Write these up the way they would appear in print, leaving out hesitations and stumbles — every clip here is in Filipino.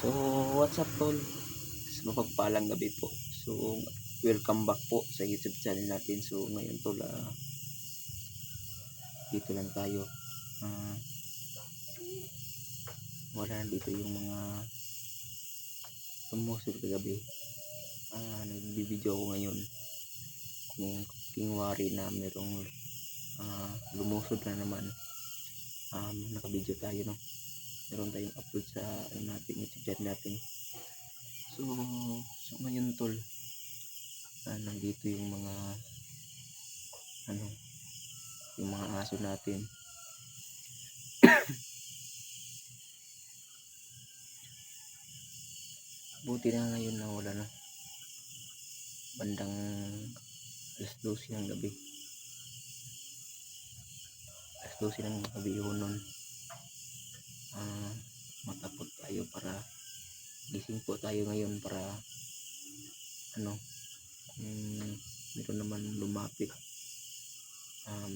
So, what's up tol? Mapagpalang gabi po. So, welcome back po sa YouTube channel natin. So, ngayon tol, dito lang tayo. Ah, wala dito yung mga tumusod kagabi. Nagbibideo ako ngayon kung kingwari na merong lumusod na naman. Nakabideo tayo, no? Meron tayong upload sa natin, YouTube channel natin. So ngayon tol, nandito yung mga yung mga aso natin. Buti na ngayon na wala na, bandang alas 12 ng gabi, yun nun. Matapot tayo para gising po tayo ngayon para meron naman lumapit,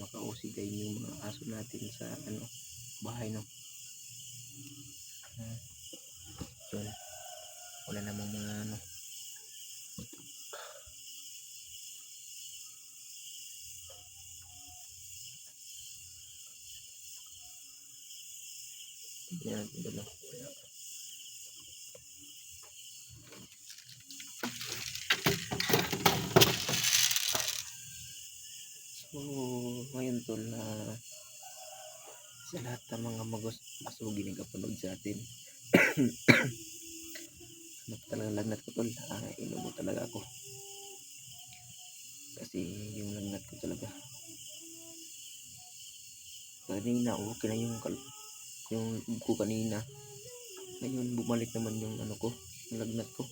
makausigay yung mga aso natin sa bahay, no? Yun, wala namang mga tignan natin doon, no? Wala. So ngayon tol, sa lahat ng mga masugi na kapanood sa atin, talagang lagnat ko tol. Inubo talaga ako kasi yung lagnat ko talaga kanina, okay na yung ko kanina. Ngayon bumalik naman yung yung lagnat ko.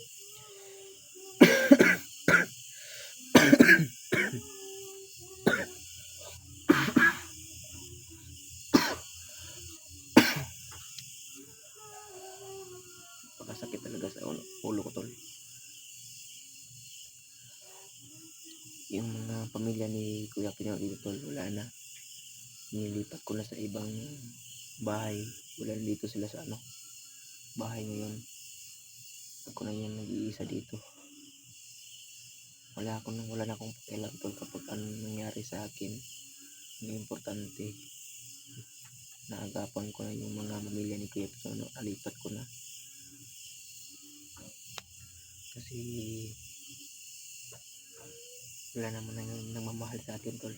Pagkasakit talaga sa ulo ko tol. Yung mga pamilya ni Kuya Pinoy dito tol, wala na. Nilipat ko na sa ibang bahay. Wala na dito sila sa bahay ngayon. Ako na yung nag-iisa dito. Wala na akong pakialam tol kapag anong nangyari sa akin. Ang importante, naagapan ko na yung mga pamilya ni Kuya Pinoy. Alipat ko na. Kasi wala naman nagmamahal sa atin tol.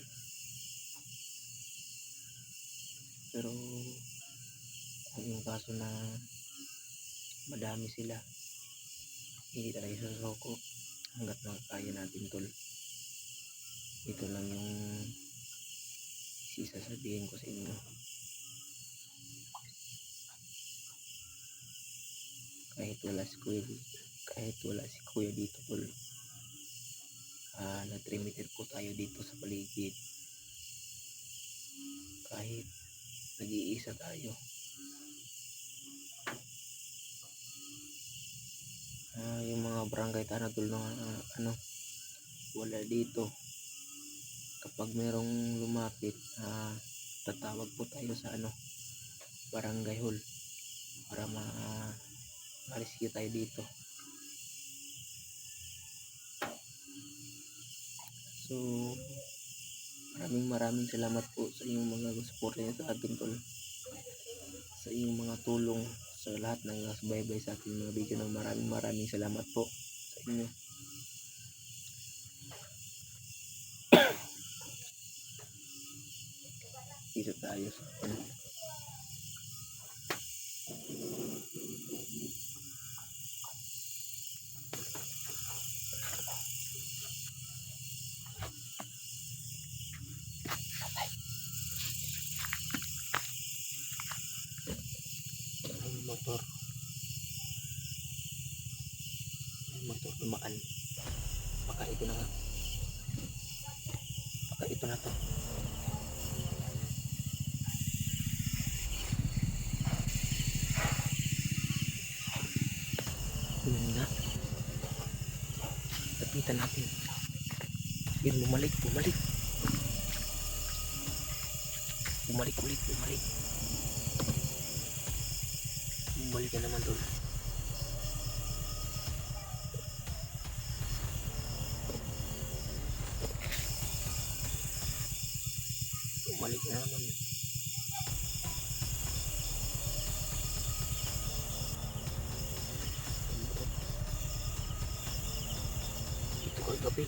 Pero yung kaso na madami sila, hindi tayo susuko hanggat makakaya natin tol. Ito lang yung sasabihin ko sa inyo. Kahit wala si Kuya dito tol, nag-3 meter po tayo dito sa paligid. Kahit nag-iisa tayo, yung mga barangay tanah tol na wala dito, kapag merong lumapit, tatawag po tayo sa barangay hall para ma-rescue tayo dito. So maraming salamat po sa inyong mga suporta niyo sa atin tol, sa inyong mga tulong, sa lahat ng subaybay sa ating mga video. Maraming salamat po sa inyo. Dito tayo sa motor dumaan. Baka ito na to. Yun na, tapitan natin. Yun, bumalik ulit. Bumalik na naman tol. bumalik na naman. Ito kagabi.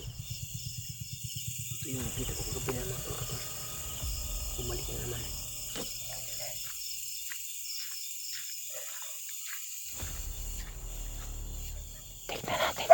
Ito yung nakita ko kagabi na motor. Bumalik na naman. Tignan natin.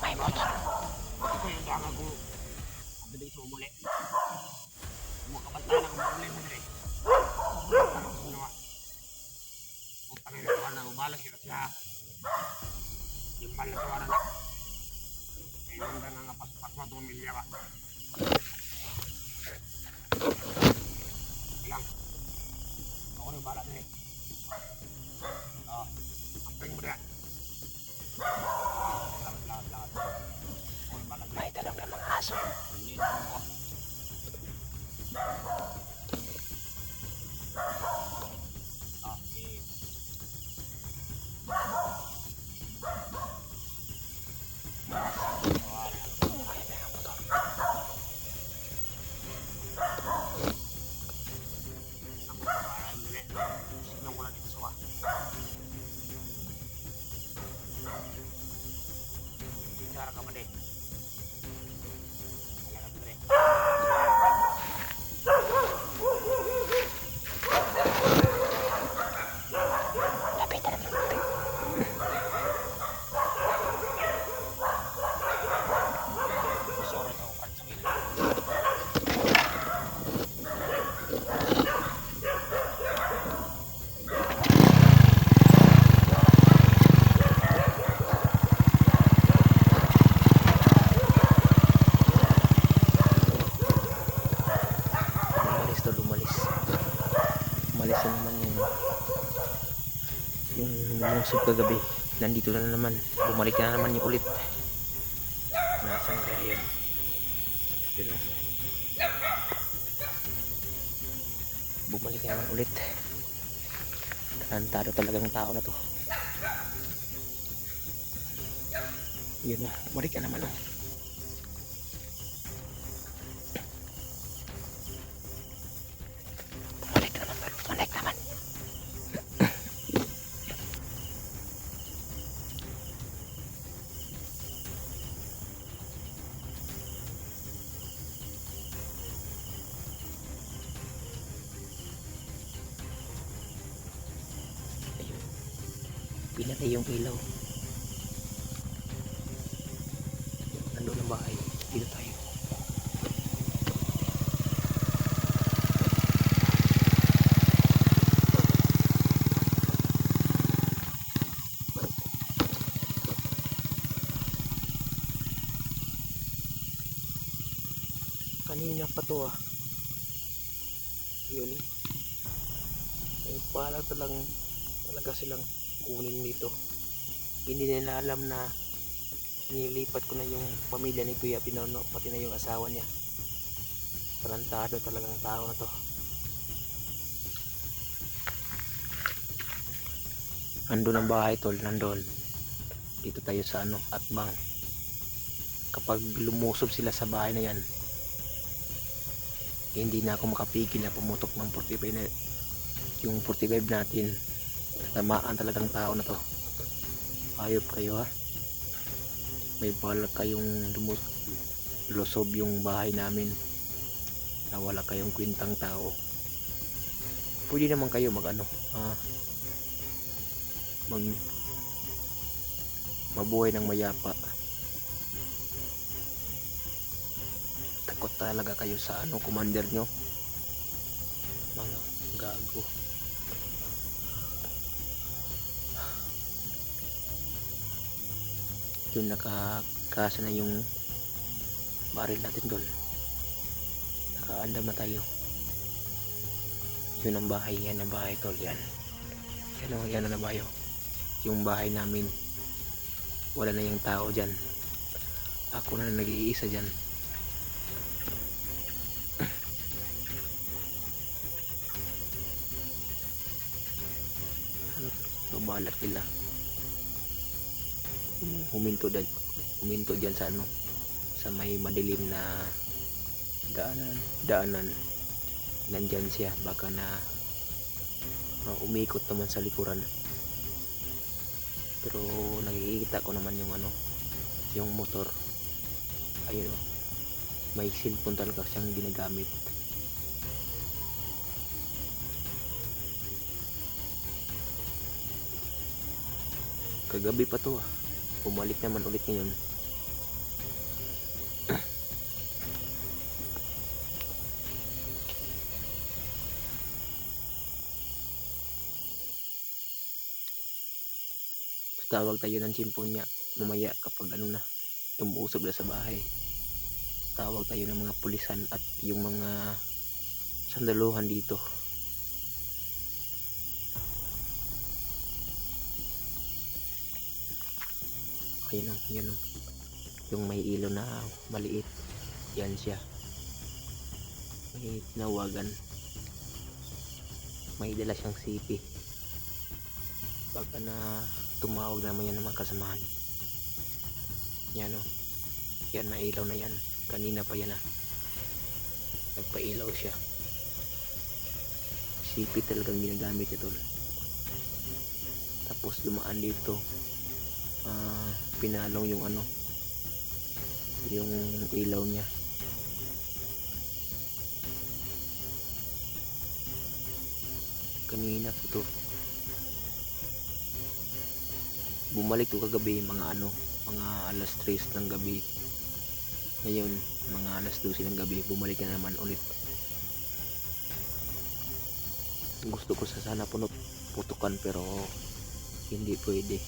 May motor. Ito yung danga ko. Ang bilis mo muli. Makabanta lang muli mo rin. Putang ina ko na ubalag kita siya. Yung bala sa wala na. Kailan na nga pas-pas mo 2 milya ba? Ilang. Ako na bala din eh. Amping mo rin. May talong na mga aso. Lumusog kagabi, nandito na naman, bumalik na naman yung ulit. Nasaan kaya yun? Pero bumalik na naman ulit. Tarantado talagang tao na to. Yun na, bumalik na naman. Bumalik na naman, bumalik naman. Pinatay yung ilaw. Nandun ang bahay. Dito tayo. Kanina pa to ah. Yun eh. May pala talaga silang kunin dito. Hindi nila alam na nilipat ko na yung pamilya ni Kuya Pinono, pati na yung asawa niya. Tarantado talagang tao na to. Nandun ang bahay tol, nandun. Dito tayo sa Atbang. Kapag lumusob sila sa bahay na yan, hindi na ako makapigil na pumutok ng 45 na yung 45 natin. Tamaan talagang tao na to. Ayop kayo ha. May balak kayong lusob yung bahay namin na wala kayong kwintang tao. Pwede naman kayo mabuhay ng mayapa. Takot talaga kayo sa commander nyo. Mga gago. Yun, nakakasa na yung baril natin tol. Nakaandam na tayo. Yun ang bahay, yan ang bahay tol, yan. Yan ang bahay. Yung bahay namin, wala na yung tao dyan. Ako na nag-iisa dyan. Ano to, balat nila. Huminto dyan sa ano, sa may madilim na daanan. Nandyan siya, baka na umikot naman sa likuran. Pero nakikita ko naman yung ano, yung motor. Ayun o, may cellphone talaga siyang ginagamit. Kagabi pa to bumalik naman ulit ngayon. Tawag tayo ng tsimpo niya mamaya kapag ano na, umuusog na sa bahay. Tawag tayo ng mga pulisan at yung mga sandaluhan dito. Yan o, yung may ilo na maliit, yan siya. May tinawagan, may dala siyang sipi, baka na tumawag naman yan ng mga kasamahan. Yan o, yan na ilaw na yan, kanina pa yan nagpailaw siya. Sipi talagang ginagamit ito. Tapos dumaan dito, pinalong yung ano, yung ilaw niya. Kanina po to, bumalik to kagabi mga alas 3 ng gabi. Ngayon mga alas 12 ng gabi, bumalik na naman ulit. Gusto ko sana putukan pero hindi pwede.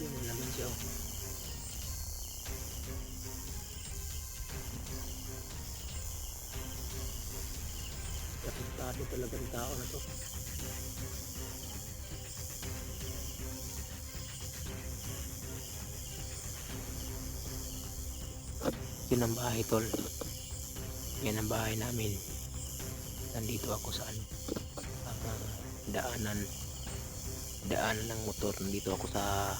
Yun na naman siya. Kapitado talaga ng tao na to. Yun ang bahay tol. Yan ang bahay namin. Nandito ako sa ano, daanan ng motor. Nandito ako sa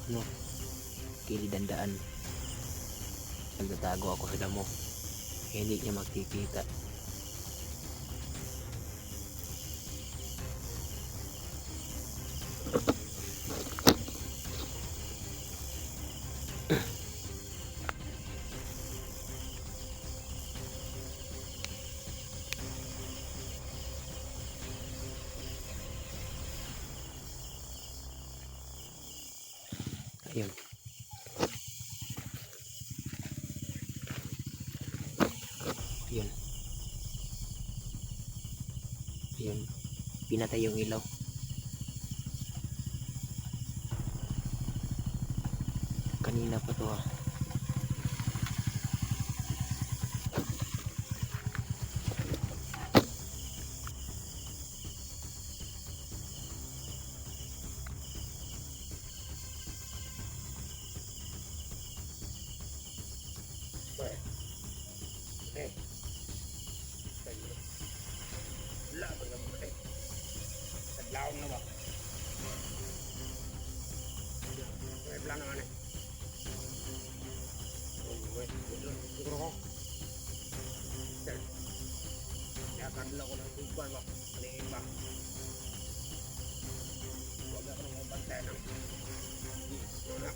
ano, kilid ng daan. Nagtatago ako sa damo, hindi niya makikita. Ayun. Ayun. Ayun. Pinatay yung ilaw. Kanina pa to Wala ba naman Tadlaon na ba? May plano nga siguro ko. Yakadla ko ng tuban ba? Paliin ba? Huwag ako nang mabantay ng wala.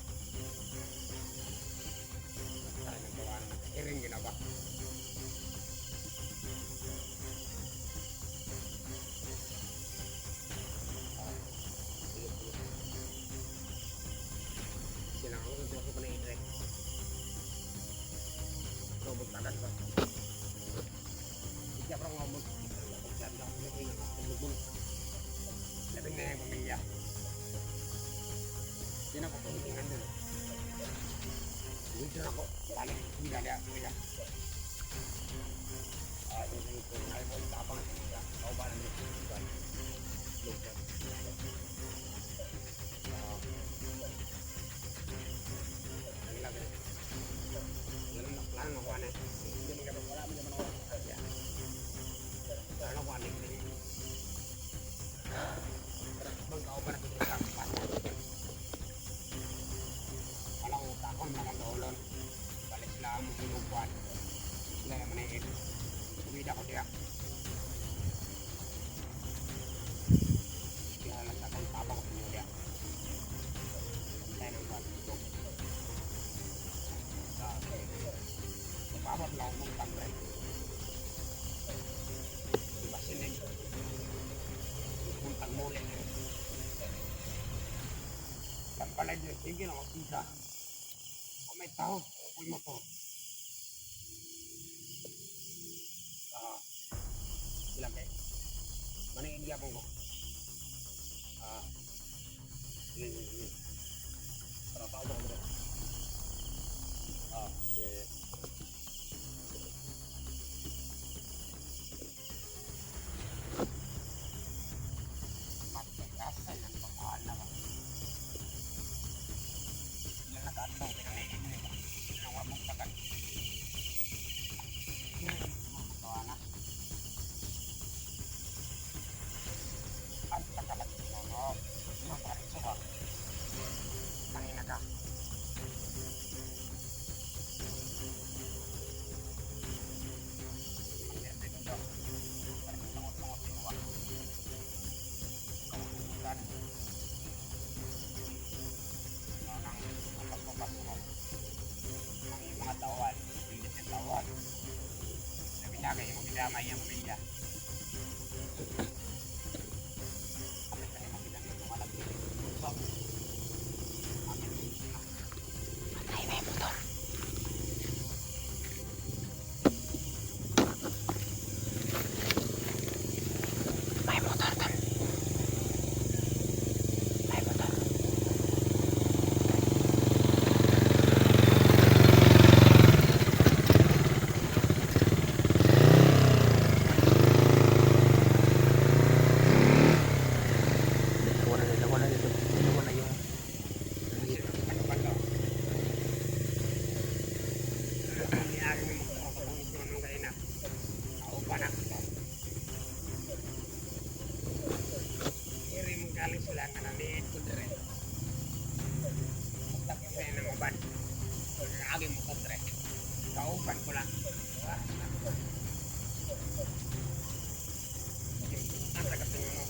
Tayo ng gawa naman. Iring gina ba? Silang ako sa tuwa ko pa na i-direct. Labing na yung pamilya. Yan ako pinitingan doon. Dito na ako. Balik. Hindi na niya. Yung ito. Ngayon po. Tapang na siya. Ako ba namin ito? Lugar. Ang lagay. Lalo na kuha na. Hindi mo kapag wala mo naman ako. Lalo na kuha na. Bang kau para kita kampas. Kalau takon makan dolon. Balik Islam hinupan. Sila yang menaik. Bida ko dia. Dia lang sa kong papa ko pinyo dia. Saya nang buat itu. Papa bilang mong tamray. Ibasin din. Puntang muli. Pagpalay din, tingin ako sisa. Kung may tao, ako'y motor. Bilang kayo. Manayin niya ko. Ini. Para tao ba ko yeah. Matagasan ang pagkahala ka. Sila nag-atlaw, pinanayin nyo ba? Sila mong tagal. Makawana. Ang tagalat nyo, no? Maparin sa ba? Tangina ka. Mga tawad, hindi ng tawad. Sabi na kayo magdamay ang pamilya. Kapit kayo magdamay ang malagay. So, patay na yung motor. May motor tan. May motor. Galing sila nga naliit ko dire. Tapos sa ng uban. Agi mo ko dire. Kauban ko lang. Ang taga tinguno.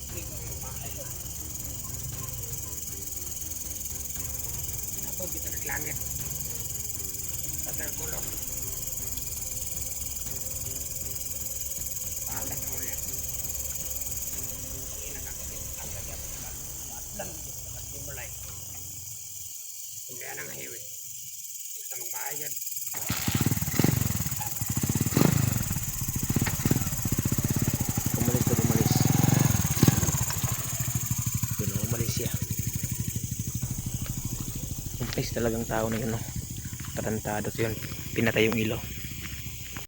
Hindi ko mamakay. Ako kita naglangit. Sa tergulong. Palas mo yan. Hindi yan ang hiwi. Isa magbahayan. Umalis na umalis. Yun o, umalis siya. Umalis talagang tao na yun o. Tarantado yun. Pinatay yung ilaw.